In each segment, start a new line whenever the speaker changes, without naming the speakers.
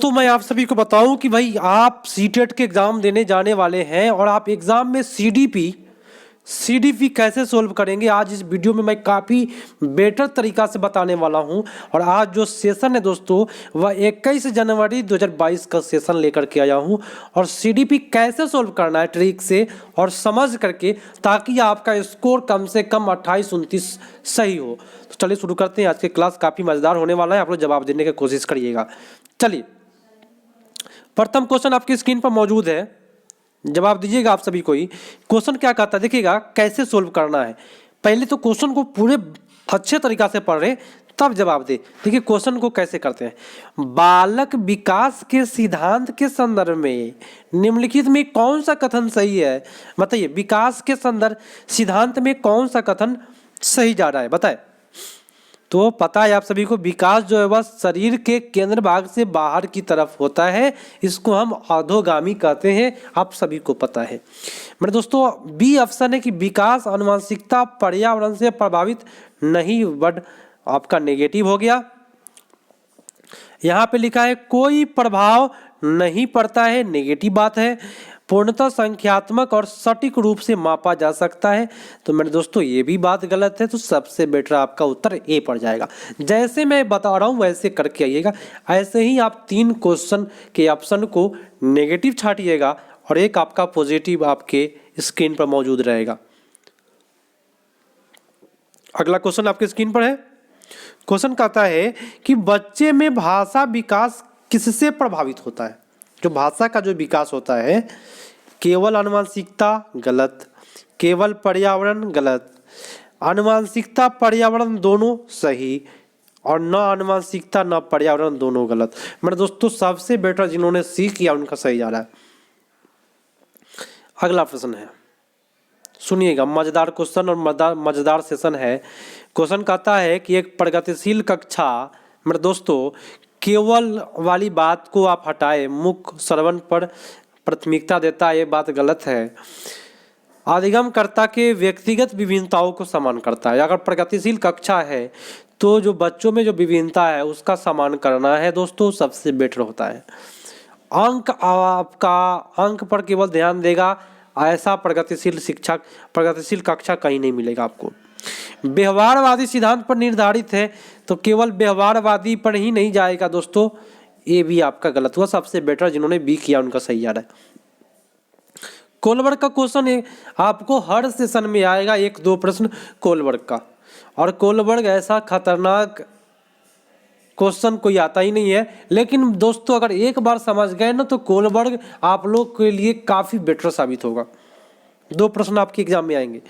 तो मैं आप सभी को बताऊं कि भाई आप सीटेट के एग्ज़ाम देने जाने वाले हैं और आप एग्ज़ाम में सीडीपी कैसे सोल्व करेंगे, आज इस वीडियो में मैं काफ़ी बेटर तरीका से बताने वाला हूं। और आज जो सेशन है दोस्तों वह 21 जनवरी 2022 का सेशन लेकर के आया हूं और सीडीपी कैसे सोल्व करना है ट्रिक से और समझ करके, ताकि आपका स्कोर कम से कम 28-29 सही हो। तो चलिए शुरू करते हैं। आज की क्लास काफ़ी मज़ेदार होने वाला है, आप लोग जवाब देने की कोशिश करिएगा। चलिए, प्रथम क्वेश्चन आपकी स्क्रीन पर मौजूद है, जवाब दीजिएगा आप सभी को ही। क्वेश्चन क्या कहता है देखिएगा, कैसे सोल्व करना है। पहले तो क्वेश्चन को पूरे अच्छे तरीका से पढ़ रहे तब जवाब दे। देखिए क्वेश्चन को कैसे करते हैं। बालक विकास के सिद्धांत के संदर्भ में निम्नलिखित में कौन सा कथन सही है, बताइए। विकास के संदर्भ सिद्धांत में कौन सा कथन सही जा रहा है, बताए। तो पता है आप सभी को, विकास जो है वह शरीर के केंद्र भाग से बाहर की तरफ होता है, इसको हम अधोगामी कहते हैं, आप सभी को पता है। मेरे दोस्तों बी ऑप्शन है कि विकास आनुवंशिकता पर्यावरण से प्रभावित नहीं, बट आपका नेगेटिव हो गया। यहाँ पे लिखा है कोई प्रभाव नहीं पड़ता है, नेगेटिव बात है। पूर्णतः संख्यात्मक और सटीक रूप से मापा जा सकता है, तो मेरे दोस्तों ये भी बात गलत है। तो सबसे बेटर आपका उत्तर ए पड़ जाएगा। जैसे मैं बता रहा हूँ वैसे करके आइएगा। ऐसे ही आप 3 क्वेश्चन के ऑप्शन को नेगेटिव छाटिएगा और एक आपका पॉजिटिव आपके स्क्रीन पर मौजूद रहेगा। अगला क्वेश्चन आपके स्क्रीन पर है। क्वेश्चन कहता है कि बच्चे में भाषा विकास किससे प्रभावित होता है। जो भाषा का जो विकास होता है, केवल आनुवंशिकता गलत, केवल पर्यावरण गलत, आनुवंशिकता पर्यावरण दोनों सही, और न आनुवंशिकता न पर्यावरण दोनों गलत। मेरे दोस्तों सबसे बेटर जिन्होंने सी किया उनका सही जा रहा है। अगला प्रश्न है, सुनिएगा, मजेदार क्वेश्चन और मजेदार सेशन है। क्वेश्चन कहता है कि एक प्रगतिशील कक्षा, मेरे दोस्तों केवल वाली बात को आप हटाए, मुख्य श्रवण पर प्राथमिकता देता है, ये बात गलत है। अधिगमकर्ता के व्यक्तिगत विभिन्नताओं को सम्मान करता है। अगर प्रगतिशील कक्षा है तो जो बच्चों में जो विभिन्नता है उसका सम्मान करना है दोस्तों, सबसे बेटर होता है। अंक आपका अंक पर केवल ध्यान देगा, ऐसा प्रगतिशील कक्षा कहीं नहीं मिलेगा आपको। व्यवहारवादी सिद्धांत पर निर्धारित है, तो केवल व्यवहारवादी पर ही नहीं जाएगा दोस्तों, ये भी आपका गलत हुआ। सबसे बेटर जिन्होंने बी किया उनका सही आ रहा है। कोलबर्ग का क्वेश्चन है, आपको हर सेशन में आएगा 1-2 प्रश्न कोलबर्ग का, और कोलबर्ग ऐसा खतरनाक क्वेश्चन कोई आता ही नहीं है। लेकिन दोस्तों अगर एक बार समझ गए ना तो कोलबर्ग आप लोग के लिए काफ़ी बेटर साबित होगा। 2 प्रश्न आपके एग्जाम में आएंगे।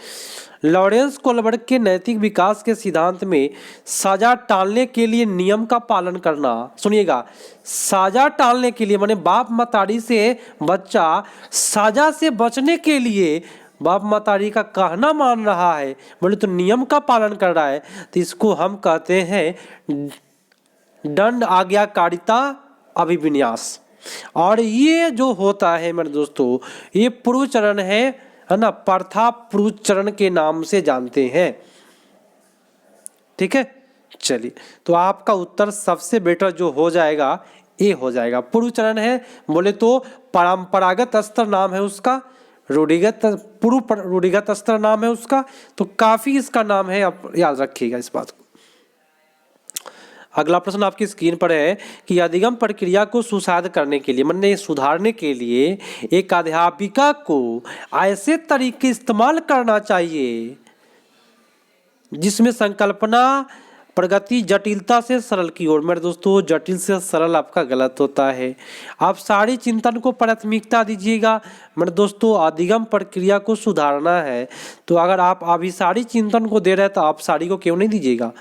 लॉरेंस कोलबर्ग के नैतिक विकास के सिद्धांत में सजा टालने के लिए नियम का पालन करना, सुनिएगा, सजा टालने के लिए माने बाप मतारी से बच्चा सजा से बचने के लिए बाप मतारी का कहना मान रहा है, बोले तो नियम का पालन कर रहा है, तो इसको हम कहते हैं दंड आज्ञाकारिता अभिविन्यास। और ये जो होता है मेरे दोस्तों, ये पूर्व चरण है ना, प्रथा पूर्व चरण के नाम से जानते हैं। ठीक है, चलिए, तो आपका उत्तर सबसे बेटर जो हो जाएगा ए हो जाएगा। पूर्व चरण है बोले तो परंपरागत स्तर नाम है उसका, रूढ़िगत स्तर नाम है उसका, तो काफी इसका नाम है, आप याद रखिएगा इस बात को। अगला प्रश्न आपकी स्क्रीन पर है कि अधिगम प्रक्रिया को सुसाध करने के लिए, मतलब सुधारने के लिए एक अध्यापिका को ऐसे तरीके इस्तेमाल करना चाहिए जिसमें संकल्पना प्रगति जटिलता से सरल की ओर। मेरे दोस्तों जटिल से सरल आपका गलत होता है। आप सारी चिंतन को प्राथमिकता दीजिएगा। मेरे दोस्तों अधिगम प्रक्रिया को सुधारना है, तो अगर आप अभी सारी चिंतन को दे रहे हैं तो आप सारी को क्यों नहीं दीजिएगा,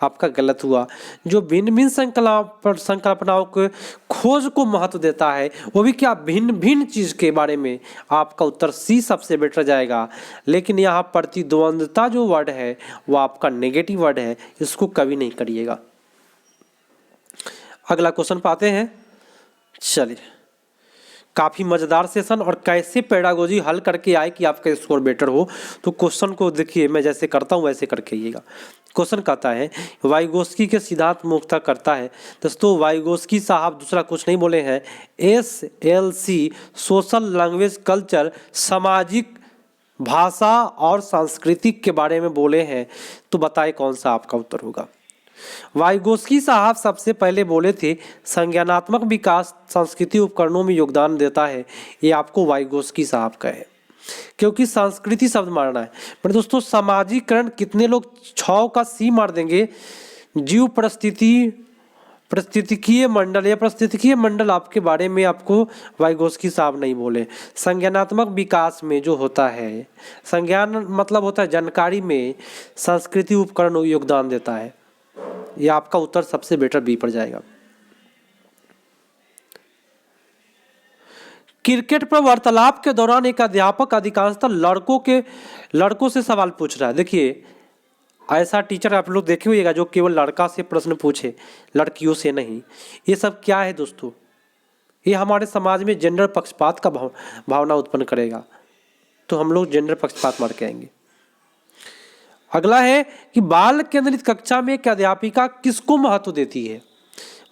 आपका गलत हुआ। जो भिन्न भिन्न संकल्पनाओं के खोज को महत्व देता है, वो भी क्या भिन्न भिन्न चीज के बारे में, आपका उत्तर सी सबसे बेटर जाएगा। लेकिन यहाँ प्रतिद्वंद्वता जो वर्ड है वो आपका नेगेटिव वर्ड है, इसको कभी नहीं करिएगा। अगला क्वेश्चन पाते हैं। चलिए, काफ़ी मज़ेदार सेशन और कैसे पेडागोजी हल करके आए कि आपका स्कोर बेटर हो। तो क्वेश्चन को देखिए, मैं जैसे करता हूँ वैसे करके आइएगा। क्वेश्चन कहता है वाइगोस्की के सिद्धांत मुख्यतः करता है। दोस्तों वाइगोस्की साहब दूसरा कुछ नहीं बोले हैं, SLC सोशल लैंग्वेज कल्चर, सामाजिक भाषा और सांस्कृतिक के बारे में बोले हैं। तो बताएं कौन सा आपका उत्तर होगा। वाइगोस्की साहब सबसे पहले बोले थे संज्ञानात्मक विकास सांस्कृतिक उपकरणों में योगदान देता है। ये आपको वाइगोस्की साहब का है, क्योंकि संस्कृति शब्द मारना है। पर दोस्तों सामाजिकरण कितने लोग 6 का C मार देंगे। जीव परिस्थितिकीय मंडल या परिस्थितिकीय मंडल आपके बारे में आपको वाइगोस्की साहब नहीं बोले। संज्ञानात्मक विकास में जो होता है, संज्ञान मतलब होता है जानकारी में, संस्कृति उपकरण योगदान देता है। यह आपका उत्तर सबसे बेटर बी पर जाएगा। क्रिकेट पर वार्तालाप के दौरान एक अध्यापक अधिकांशतः लड़कों से सवाल पूछ रहा है। देखिए ऐसा टीचर आप लोग देखे होइएगा जो केवल लड़का से प्रश्न पूछे, लड़कियों से नहीं। ये सब क्या है दोस्तों? ये हमारे समाज में जेंडर पक्षपात का भावना उत्पन्न करेगा। तो हम लोग जेंडर पक्षपात मार के आएंगे। अगला है कि बाल केंद्रित कक्षा में एक अध्यापिका किसको महत्व देती है।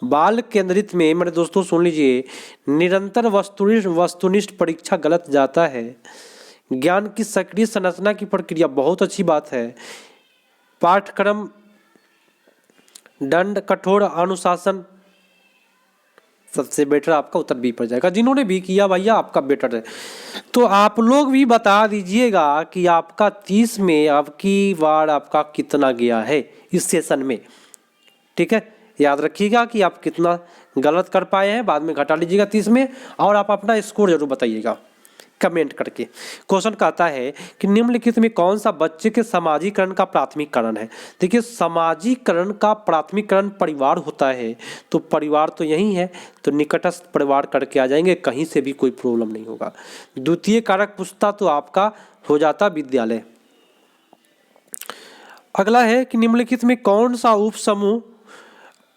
बाल केंद्रित में मेरे दोस्तों सुन लीजिए, निरंतर वस्तुनिष्ठ परीक्षा गलत जाता है। ज्ञान की सक्रिय संरचना की प्रक्रिया बहुत अच्छी बात है। पाठ्यक्रम दंड कठोर अनुशासन, सबसे बेटर आपका उत्तर बी पर जाएगा। जिन्होंने भी किया भैया आपका बेटर है। तो आप लोग भी बता दीजिएगा कि आपका 30 में अब की बार आपका कितना गया है इस सेशन में। ठीक है, याद रखिएगा कि आप कितना गलत कर पाए हैं, बाद में घटा लीजिएगा 30 में, और आप अपना स्कोर जरूर बताइएगा कमेंट करके। क्वेश्चन कहता है कि निम्नलिखित में कौन सा बच्चे के सामाजिकरण का प्राथमिक कारण है। देखिए सामाजिकरण का प्राथमिक कारण परिवार होता है, तो परिवार तो यही है, तो निकटस्थ परिवार करके आ जाएंगे, कहीं से भी कोई प्रॉब्लम नहीं होगा। द्वितीय कारक पूछता तो आपका हो जाता विद्यालय। अगला है कि निम्नलिखित में कौन सा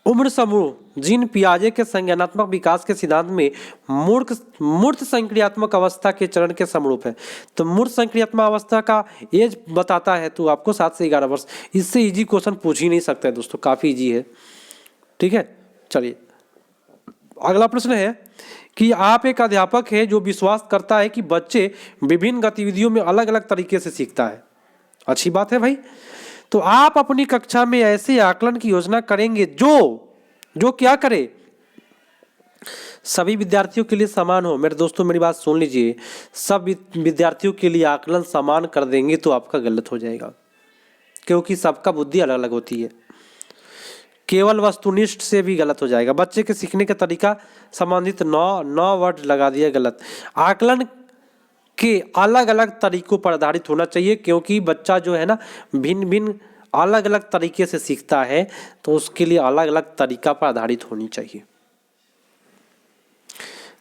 उम्र समूह जीन पियाजे के संज्ञानात्मक विकास के सिद्धांत में मूर्त संक्रियात्मक अवस्था के चरण के समरूप है। तो मूर्त संक्रियात्मक अवस्था का एज बताता है, तो आपको 7 से 11 वर्ष। इससे इजी क्वेश्चन पूछ ही नहीं सकता है दोस्तों, काफ़ी इजी है। ठीक है, चलिए अगला प्रश्न है कि आप एक अध्यापक है जो विश्वास करता है कि बच्चे विभिन्न गतिविधियों में अलग अलग तरीके से सीखता है। अच्छी बात है भाई। तो आप अपनी कक्षा में ऐसे आकलन की योजना करेंगे जो क्या करे, सभी विद्यार्थियों के लिए समान हो। मेरे दोस्तों मेरी बात सुन लीजिए, सब विद्यार्थियों के लिए आकलन समान कर देंगे तो आपका गलत हो जाएगा, क्योंकि सबका बुद्धि अलग अलग होती है। केवल वस्तुनिष्ठ से भी गलत हो जाएगा। बच्चे के सीखने का तरीका संबंधित 9 वर्ड लगा दिया गलत। आकलन के अलग अलग तरीकों पर आधारित होना चाहिए, क्योंकि बच्चा जो है ना भिन्न अलग अलग तरीके से सीखता है, तो उसके लिए अलग अलग तरीका पर आधारित होनी चाहिए।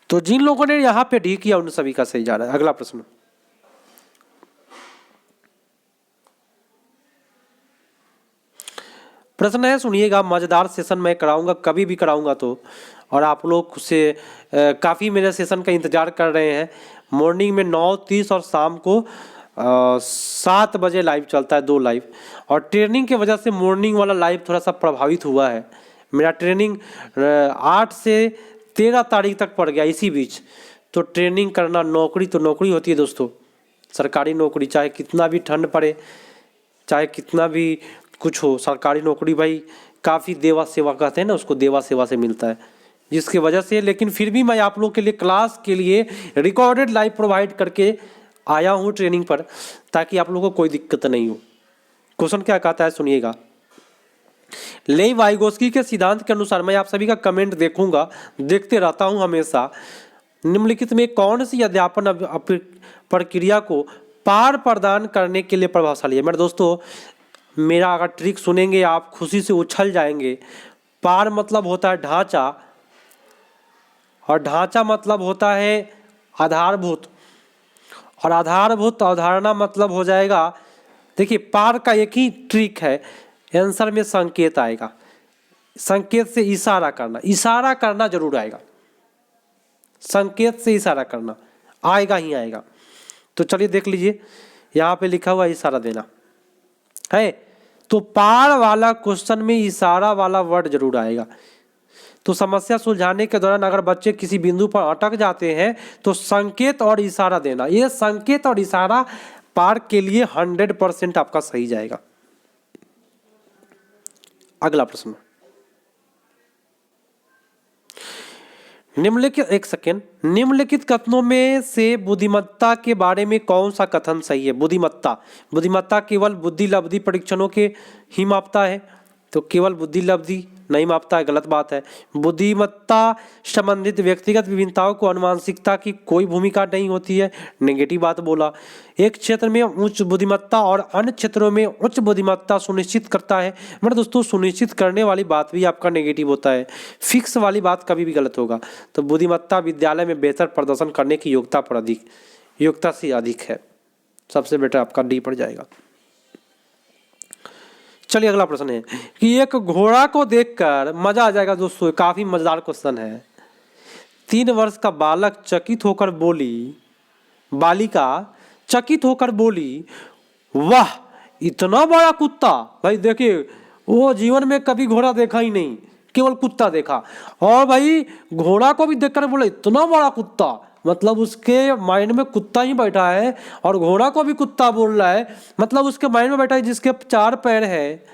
तो जिन लोगों ने यहाँ पे डी किया उन सभी का सही जा रहा है। अगला प्रश्न, प्रश्न है सुनिएगा, मजेदार सेशन मैं कराऊंगा, कभी भी कराऊंगा तो, और आप लोग से काफ़ी मेरे सेशन का इंतजार कर रहे हैं। मॉर्निंग में 9:30 और शाम को 7 बजे लाइव चलता है, 2 लाइव। और ट्रेनिंग के वजह से मॉर्निंग वाला लाइव थोड़ा सा प्रभावित हुआ है। मेरा ट्रेनिंग 8 से 13 तारीख तक पड़ गया इसी बीच। तो ट्रेनिंग करना, नौकरी तो नौकरी होती है दोस्तों, सरकारी नौकरी, चाहे कितना भी ठंड पड़े, चाहे कितना भी कुछ हो, सरकारी नौकरी भाई काफ़ी देवा सेवा कहते हैं ना उसको, देवा सेवा से मिलता है, जिसकी वजह से। लेकिन फिर भी मैं आप लोग के लिए क्लास के लिए रिकॉर्डेड लाइव प्रोवाइड करके आया हूँ ट्रेनिंग पर, ताकि आप लोगों को कोई दिक्कत नहीं हो। क्वेश्चन क्या कहता है सुनिएगा, लेई वाइगोस्की के सिद्धांत के अनुसार, मैं आप सभी का कमेंट देखूंगा, देखते रहता हूं हमेशा, निम्नलिखित में कौन सी अध्यापन प्रक्रिया को पार प्रदान करने के लिए प्रभावशाली है। मेरे दोस्तों मेरा अगर ट्रिक सुनेंगे आप खुशी से उछल जाएंगे। पार मतलब होता है ढांचा, और ढांचा मतलब होता है आधारभूत, और आधारभूत अवधारणा मतलब हो जाएगा, देखिए पार का एक ही ट्रिक है, आंसर में संकेत आएगा, संकेत से इशारा करना जरूर आएगा। संकेत से इशारा करना, आएगा ही आएगा। तो चलिए देख लीजिए, यहाँ पे लिखा हुआ इशारा देना है, तो पार वाला क्वेश्चन में इशारा वाला वर्ड जरूर आएगा। तो समस्या सुलझाने के दौरान अगर बच्चे किसी बिंदु पर अटक जाते हैं तो संकेत और इशारा देना, ये संकेत और इशारा पार के लिए 100% आपका सही जाएगा। अगला प्रश्न, निम्नलिखित कथनों में से बुद्धिमत्ता के बारे में कौन सा कथन सही है? बुद्धिमत्ता केवल बुद्धि लब्धि परीक्षणों के ही मापता है, तो केवल बुद्धि लब्धि नहीं मापता है, गलत बात है। बुद्धिमत्ता संबंधित व्यक्तिगत विभिन्नताओं को अनुवांशिकता की कोई भूमिका नहीं होती है, नेगेटिव बात बोला। एक क्षेत्र में उच्च बुद्धिमत्ता और अन्य क्षेत्रों में उच्च बुद्धिमत्ता सुनिश्चित करता है, मतलब दोस्तों सुनिश्चित करने वाली बात भी आपका नेगेटिव होता है, फिक्स वाली बात कभी भी गलत होगा। तो बुद्धिमत्ता विद्यालय में बेहतर प्रदर्शन करने की योग्यता से अधिक है, सबसे बेटर आपका डी पड़ जाएगा। चलिए अगला प्रश्न है कि एक घोड़ा को देखकर मजा आ जाएगा दोस्तों, काफी मजेदार क्वेश्चन है। 3 वर्ष का बालिका चकित होकर बोली, वाह इतना बड़ा कुत्ता। भाई देखिए, वो जीवन में कभी घोड़ा देखा ही नहीं, केवल कुत्ता देखा, और भाई घोड़ा को भी देखकर बोले इतना बड़ा कुत्ता, मतलब उसके माइंड में कुत्ता ही बैठा है और घोड़ा को भी कुत्ता बोल रहा है, मतलब उसके माइंड में बैठा है जिसके 4 पैर है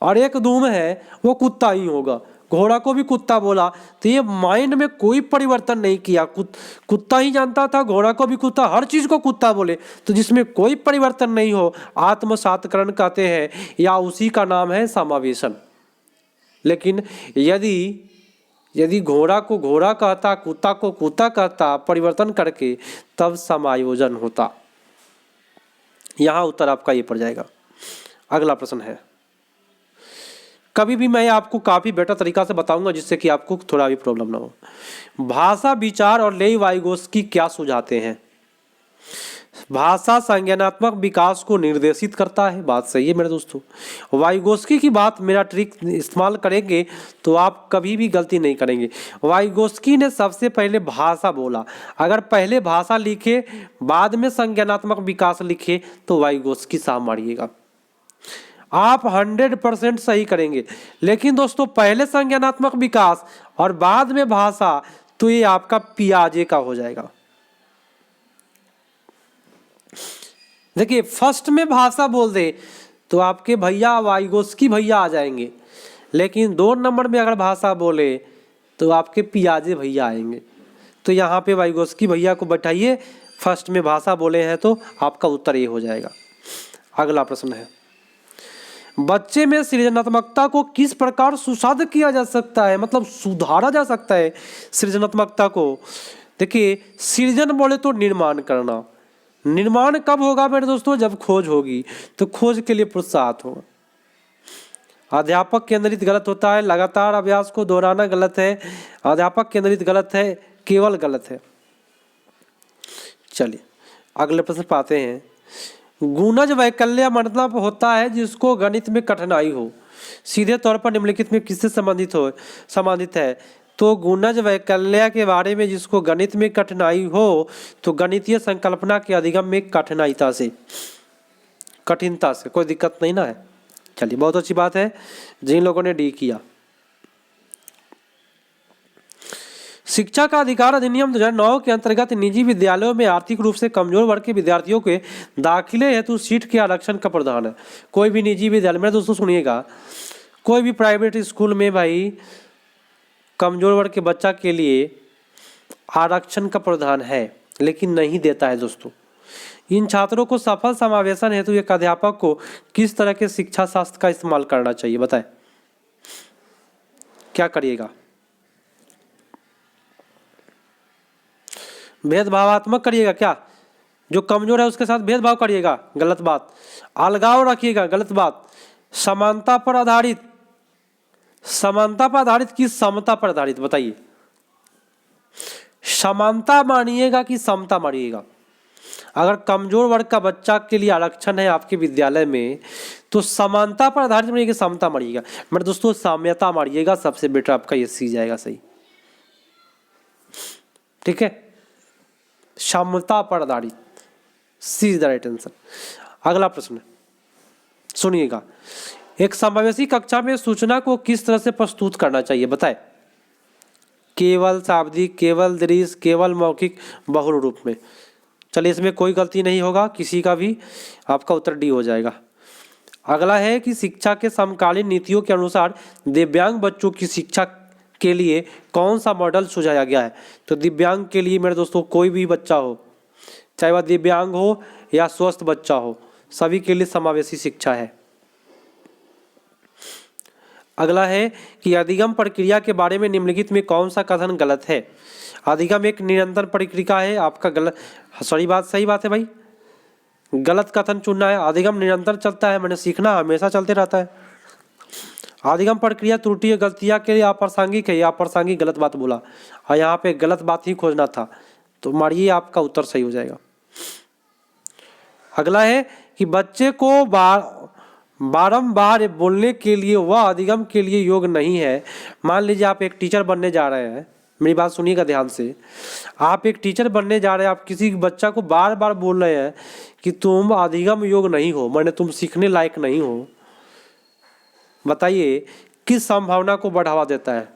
और 1 दुम है वो कुत्ता ही होगा। घोड़ा को भी कुत्ता बोला, तो ये माइंड में कोई परिवर्तन नहीं किया, कुत्ता ही जानता था, घोड़ा को भी कुत्ता, हर चीज को कुत्ता बोले, तो जिसमें कोई परिवर्तन नहीं हो, आत्मसातकरण कहते हैं, या उसी का नाम है समावेशन। लेकिन यदि घोड़ा को घोड़ा कहता, कुत्ता को कुत्ता कहता, परिवर्तन करके, तब समायोजन होता। यहां उत्तर आपका ये पड़ जाएगा। अगला प्रश्न है, कभी भी मैं आपको काफी बेटर तरीका से बताऊंगा जिससे कि आपको थोड़ा भी प्रॉब्लम ना हो। भाषा विचार और लेई वाइगोस्की क्या सुझाते हैं? भाषा संज्ञानात्मक विकास को निर्देशित करता है, बात सही है मेरे दोस्तों। वाइगोस्की की बात, मेरा ट्रिक इस्तेमाल करेंगे तो आप कभी भी गलती नहीं करेंगे। वाइगोस्की ने सबसे पहले भाषा बोला, अगर पहले भाषा लिखे बाद में संज्ञानात्मक विकास लिखे तो वाइगोस्की साहब मारिएगा, आप 100% सही करेंगे। लेकिन दोस्तों पहले संज्ञानात्मक विकास और बाद में भाषा, तो ये आपका पियाजे का हो जाएगा। देखिए फर्स्ट में भाषा बोल दे तो आपके भैया वाइगोस्की भैया आ जाएंगे, लेकिन 2 नंबर में अगर भाषा बोले तो आपके पियाजे भैया आएंगे। तो यहाँ पे वाइगोस्की भैया को बैठाइए, फर्स्ट में भाषा बोले हैं तो आपका उत्तर ये हो जाएगा। अगला प्रश्न है, बच्चे में सृजनात्मकता को किस प्रकार सुसाध किया जा सकता है, मतलब सुधारा जा सकता है सृजनात्मकता को? देखिए सृजन बोले तो निर्माण करना, निर्माण कब होगा मेरे दोस्तों? जब खोज होगी, तो खोज के लिए प्रोत्साहित होगा। अध्यापक केंद्रित गलत होता है, लगातार अभ्यास को दोहराना गलत है, अध्यापक केंद्रित गलत है, केवल गलत है। चलिए अगले प्रश्न पाते हैं, गुणज वैकल्य मतलब होता है जिसको गणित में कठिनाई हो, सीधे तौर पर निम्नलिखित में किससे संबंधित है? तो गुणज वैकल्य के बारे में जिसको गणित में कठिनाई हो तो गणितीय संकल्पना के अधिगम में कठिनता से कोई दिक्कत नहीं ना है। चलिए बहुत अच्छी बात है जिन लोगों ने डी किया। शिक्षा का अधिकार अधिनियम 2009 के अंतर्गत निजी विद्यालयों में आर्थिक रूप से कमजोर वर्ग के विद्यार्थियों के दाखिले हेतु सीट के आरक्षण का प्रावधान है। कोई भी निजी विद्यालय, मेरे दोस्तों सुनिएगा, कोई भी प्राइवेट स्कूल में भाई कमजोर वर्ग के बच्चा के लिए आरक्षण का प्रावधान है, लेकिन नहीं देता है दोस्तों। इन छात्रों को सफल समावेशन हेतु एक अध्यापक को किस तरह के शिक्षा शास्त्र का इस्तेमाल करना चाहिए, बताएं क्या करिएगा? भेदभावात्मक करिएगा क्या? जो कमजोर है उसके साथ भेदभाव करिएगा, गलत बात। अलगाव रखिएगा, गलत बात। समानता पर आधारित कि समता पर आधारित, बताइए। समानता मानिएगा कि समता मानिएगा? अगर कमजोर वर्ग का बच्चा के लिए आरक्षण है आपके विद्यालय में तो समानता पर आधारित मानिएगा, समता मानिएगा? मेरे दोस्तों साम्यता मारिएगा, सबसे बेटर आपका ये सी जाएगा सही। ठीक है, क्षमता पर आधारित, सी इज द राइट आंसर। अगला प्रश्न सुनिएगा, एक समावेशी कक्षा में सूचना को किस तरह से प्रस्तुत करना चाहिए बताएं। केवल शाब्दिक, केवल दृश्य, केवल मौखिक, बहु रूप में। चलिए इसमें कोई गलती नहीं होगा किसी का भी, आपका उत्तर डी हो जाएगा। अगला है कि शिक्षा के समकालीन नीतियों के अनुसार दिव्यांग बच्चों की शिक्षा के लिए कौन सा मॉडल सुझाया गया है। तो दिव्यांग के लिए मेरे दोस्तों कोई भी बच्चा हो, चाहे वह दिव्यांग हो या स्वस्थ बच्चा हो, सभी के लिए समावेशी शिक्षा है। अगला है कि अधिगम प्रक्रिया के बारे में निम्नलिखित में कौन सा कथन गलत है। अधिगम एक निरंतर प्रक्रिया है, आपका गलत, सही बात है भाई, गलत कथन चुनना है। अधिगम निरंतर चलता है, मैंने सीखना हमेशा चलते रहता है। अधिगम प्रक्रिया त्रुटि गलतियां के लिए अप्रासंगिक है, या अप्रासंगिक गलत बात बोला और यहाँ पे गलत बात ही खोजना था, तो मारिए आपका उत्तर सही हो जाएगा। अगला है कि बच्चे को बारंबार बोलने के लिए वह अधिगम के लिए योग्य नहीं है। मान लीजिए आप एक टीचर बनने जा रहे हैं, मेरी बात सुनिएगा ध्यान से, आप एक टीचर बनने जा रहे हैं, आप किसी बच्चा को बार बार बोल रहे हैं कि तुम अधिगम योग्य नहीं हो, माने तुम सीखने लायक नहीं हो। बताइए किस संभावना को बढ़ावा देता है।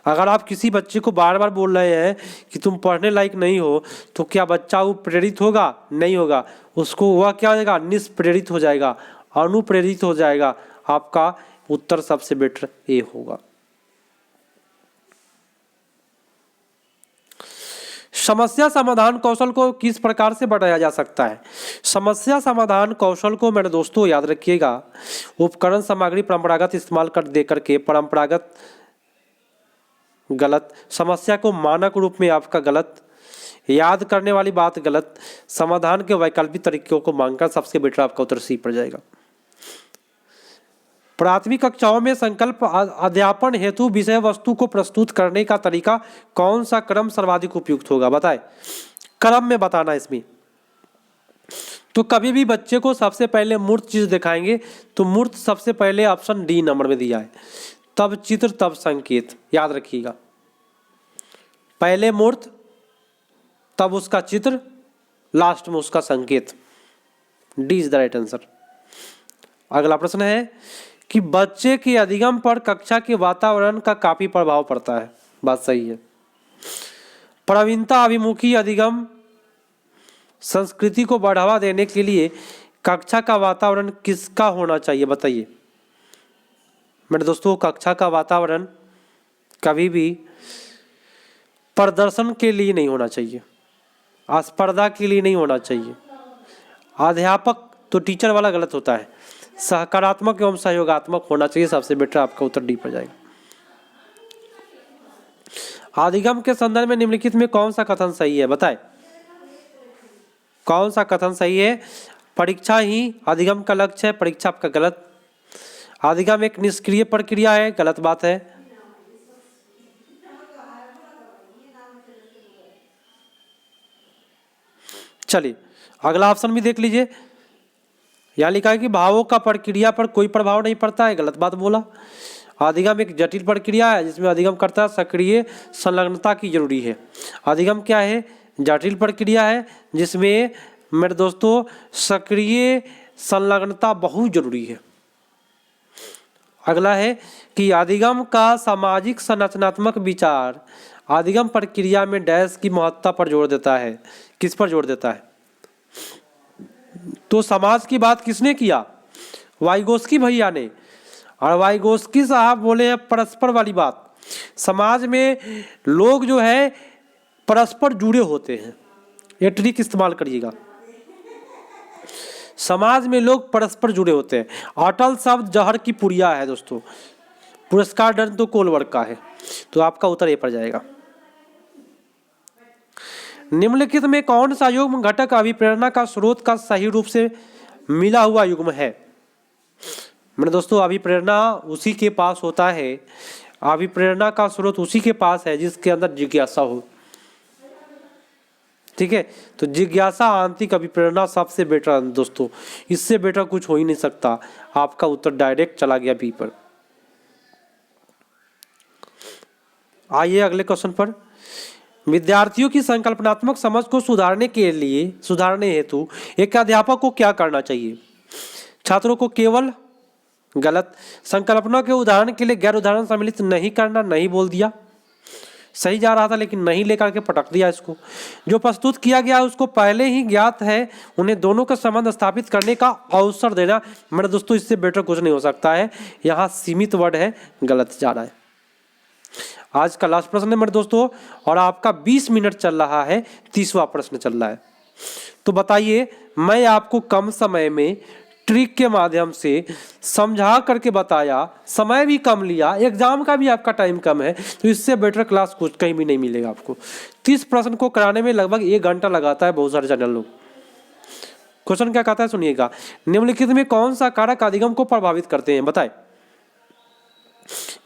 अगर आप किसी बच्चे को बार बार बोल रहे हैं कि तुम पढ़ने लायक नहीं हो, तो क्या बच्चा वो प्रेरित होगा? नहीं होगा, उसको वह क्या हो जाएगा, निष्प्रेरित हो जाएगा, अनुप्रेरित हो जाएगा। आपका उत्तर सबसे बेटर ए होगा। समस्या समाधान कौशल को किस प्रकार से बढ़ाया जा सकता है। समस्या समाधान कौशल को मेरे दोस्तों याद रखिएगा, उपकरण सामग्री परंपरागत इस्तेमाल कर दे करके, परंपरागत गलत, समस्या को मानक रूप में आपका गलत, याद करने वाली बात गलत, समाधान के वैकल्पिक तरीकों को मांगकर सबसे बेटर आपका उत्तर सी पड़ जाएगा। प्राथमिक कक्षाओं में संकल्प अध्यापन हेतु विषय वस्तु को प्रस्तुत करने का तरीका कौन सा क्रम सर्वाधिक उपयुक्त होगा बताएं। क्रम में बताना इसमें, तो कभी भी बच्चे को सबसे पहले मूर्त चीज दिखाएंगे तो मूर्त सबसे पहले ऑप्शन डी नंबर में दिया है, तब चित्र तब संकेत, याद रखिएगा। पहले मूर्त तब उसका चित्र, लास्ट में उसका संकेत, D is the right answer. अगला प्रश्न है कि बच्चे के अधिगम पर कक्षा के वातावरण का काफी प्रभाव पड़ता है। बात सही है। प्रवीणता अभिमुखी अधिगम संस्कृति को बढ़ावा देने के लिए कक्षा का वातावरण किसका होना चाहिए बताइए। मेरे दोस्तों कक्षा का वातावरण कभी भी प्रदर्शन के लिए नहीं होना चाहिए, स्पर्धा के लिए नहीं होना चाहिए। अध्यापक तो टीचर वाला गलत होता है, सकारात्मक एवं सहयोगात्मक होना चाहिए। सबसे बेटर आपका उत्तर डी पर जाएगा। अधिगम के संदर्भ में निम्नलिखित में कौन सा कथन सही है बताएं। कौन सा कथन सही है। परीक्षा ही अधिगम का लक्ष्य है, परीक्षा आपका गलत। अधिगम एक निष्क्रिय प्रक्रिया है, गलत बात है। चलिए अगला ऑप्शन भी देख लीजिए। यहाँ लिखा है कि भावों का प्रक्रिया पर कोई प्रभाव नहीं पड़ता है, गलत बात बोला। अधिगम एक जटिल प्रक्रिया है जिसमें अधिगम करता सक्रिय संलग्नता की जरूरी है। अधिगम क्या है, जटिल प्रक्रिया है जिसमें मेरे दोस्तों सक्रिय संलग्नता बहुत जरूरी है। अगला है कि अधिगम का सामाजिक संरचनात्मक विचार अधिगम प्रक्रिया में डैश की महत्ता पर जोर देता है। किस पर जोर देता है? तो समाज की बात किसने किया? वाइगोस्की भैया ने। और वाइगोस्की साहब बोले हैं परस्पर वाली बात। समाज में लोग जो है परस्पर जुड़े होते हैं, ये ट्रिक इस्तेमाल करिएगा। समाज में लोग परस्पर जुड़े होते हैं। अटल शब्द जहर की पुड़िया है दोस्तों, पुरस्कार दंड तो कोलवर्ग का है, तो आपका उत्तर ए पर जाएगा। निम्नलिखित में कौन सा युग्म घटक अभिप्रेरणा का स्रोत का सही रूप से मिला हुआ युग्म है? मेरे दोस्तों अभिप्रेरणा उसी के पास होता है, अभिप्रेरणा का स्रोत उसी के पास है जिसके अंदर जिज्ञासा हो। ठीक है, तो जिज्ञासा आंतरिक अभिप्रेरणा सबसे बेटर है दोस्तों, इससे बेटर कुछ हो ही नहीं सकता। आपका उत्तर डायरेक्ट चला गया बी पर। आइए अगले क्वेश्चन पर। विद्यार्थियों की संकल्पनात्मक समझ को सुधारने हेतु एक अध्यापक को क्या करना चाहिए? छात्रों को केवल गलत संकल्पना के उदाहरण के लिए गैर उदाहरण सम्मिलित नहीं करना, नहीं बोल दिया। सही जा रहा था लेकिन नहीं लेकर के पटक दिया इसको। जो प्रस्तुत किया गया उसको पहले ही ज्ञात है, उन्हें दोनों का संबंध स्थापित करने का अवसर देना। मेरे दोस्तों इससे बेटर कुछ नहीं हो सकता है। यहाँ सीमित वर्ड है, गलत जा रहा है। आज का लास्ट प्रश्न है मेरे दोस्तों और आपका 20 मिनट चल रहा है, 30वां प्रश्न चल रहा है। तो बताइए, मैं आपको कम समय में ट्रिक के माध्यम से समझा करके बताया, समय भी कम लिया, एग्जाम का भी आपका टाइम कम है, तो इससे बेटर क्लास कुछ कहीं भी नहीं मिलेगा आपको। 30 प्रश्न को कराने में लगभग 1 घंटा लगाता है बहुत सारे चैनल लोग। क्वेश्चन क्या कहता है सुनिएगा, निम्नलिखित में कौन सा कारक अधिगम को प्रभावित करते हैं, बताएं।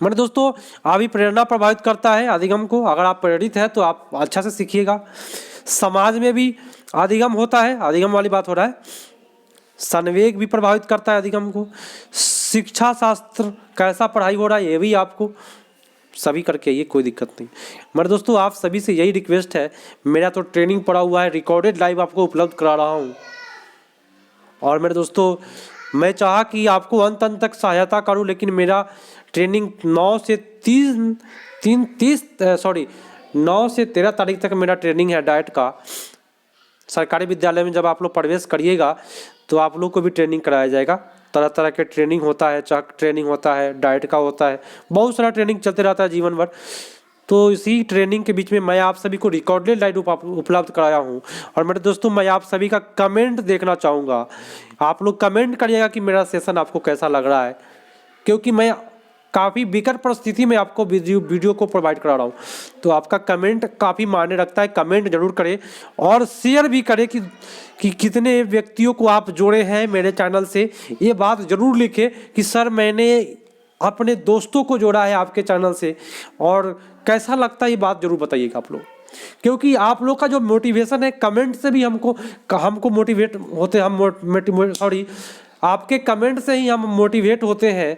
मेरे दोस्तों अभी प्रेरणा प्रभावित करता है अधिगम को। अगर आप प्रेरित है तो आप अच्छा से सीखिएगा। समाज में भी अधिगम होता है, अधिगम वाली बात हो रहा है। संवेग भी प्रभावित करता है अधिगम को। शिक्षा शास्त्र कैसा पढ़ाई हो रहा है ये भी आपको सभी करके, ये कोई दिक्कत नहीं। मेरे दोस्तों आप सभी से यही रिक्वेस्ट है, मेरा तो ट्रेनिंग पड़ा हुआ है, रिकॉर्डेड लाइव आपको उपलब्ध करा रहा हूँ। और मेरे दोस्तों मैं चाहा कि आपको अंत तक सहायता करूँ, लेकिन मेरा ट्रेनिंग 9 से 13 तारीख तक मेरा ट्रेनिंग है डाइट का। सरकारी विद्यालय में जब आप लोग प्रवेश करिएगा तो आप लोग को भी ट्रेनिंग कराया जाएगा। तरह तरह के ट्रेनिंग होता है, चक ट्रेनिंग होता है, डाइट का होता है, बहुत सारा ट्रेनिंग चलते रहता है जीवन भर। तो इसी ट्रेनिंग के बीच में मैं आप सभी को रिकॉर्डेड लाइव उपलब्ध कराया हूँ। और मेरे दोस्तों मैं आप सभी का कमेंट देखना चाहूँगा। आप लोग कमेंट करिएगा कि मेरा सेशन आपको कैसा लग रहा है, क्योंकि मैं काफ़ी विकट परिस्थिति में आपको वीडियो को प्रोवाइड करा रहा हूँ। तो आपका कमेंट काफ़ी मायने रखता है। कमेंट जरूर करें और शेयर भी करें कि कितने व्यक्तियों को आप जोड़े हैं मेरे चैनल से। ये बात जरूर लिखें कि सर मैंने अपने दोस्तों को जोड़ा है आपके चैनल से, और कैसा लगता है ये बात जरूर बताइएगा आप लोग, क्योंकि आप लोग का जो मोटिवेशन है कमेंट से भी हमको मोटिवेट होते हैं। आपके कमेंट से ही हम मोटिवेट होते हैं,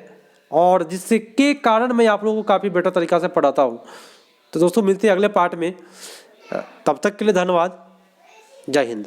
और जिससे के कारण मैं आप लोगों को काफ़ी बेटर तरीक़ा से पढ़ाता हूँ। तो दोस्तों मिलते हैं अगले पार्ट में, तब तक के लिए धन्यवाद। जय हिंद।